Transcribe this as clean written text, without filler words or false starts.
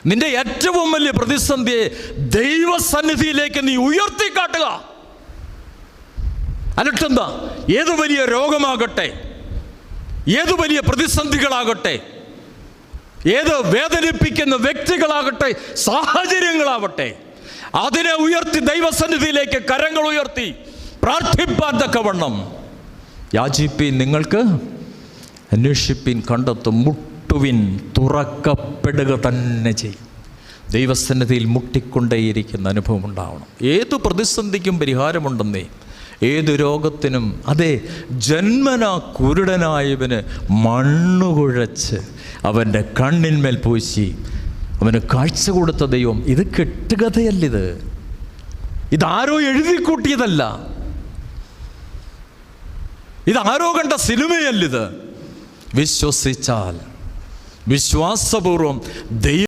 നിന്റെ ഏറ്റവും വലിയ പ്രതിസന്ധിയെ ദൈവസന്നിധിയിലേക്ക് നീ ഉയർത്തിക്കാട്ടുക. എന്നിട്ടെന്താ? ഏതു വലിയ രോഗമാകട്ടെ, ഏതു വലിയ പ്രതിസന്ധികളാകട്ടെ, ഏത് വേദനിപ്പിക്കുന്ന വ്യക്തികളാകട്ടെ, സാഹചര്യങ്ങളാവട്ടെ, അതിനെ ഉയർത്തി ദൈവസന്നിധിയിലേക്ക് കരങ്ങൾ ഉയർത്തി പ്രാർത്ഥിപ്പാൻ തക്കവണ്ണം യാചിപ്പീൻ, നിങ്ങൾക്ക് അന്വേഷിപ്പീൻ, കണ്ടെത്തും, മുട്ടുവിൻ, തുറക്കപ്പെടുക തന്നെ ചെയ്യും. ദൈവസന്നിധിയിൽ മുട്ടിക്കൊണ്ടേയിരിക്കുന്ന അനുഭവം ഉണ്ടാവണം. ഏതു പ്രതിസന്ധിക്കും പരിഹാരമുണ്ടെന്നേ, ഏതു രോഗത്തിനും. അതെ, ജന്മനാ കുരുടനായവന് മണ്ണുകുഴച്ച് അവൻ്റെ കണ്ണിന്മേൽ പൂശി അവന് കാഴ്ച കൊടുത്ത ദൈവം. ഇത് കെട്ടുകഥയല്ലിത്, ഇതാരോ എഴുതിക്കൂട്ടിയതല്ല, ഇതാരോ കണ്ട സിനിമയല്ലിത്. വിശ്വസിച്ചാൽ, വിശ്വാസപൂർവം ദൈവം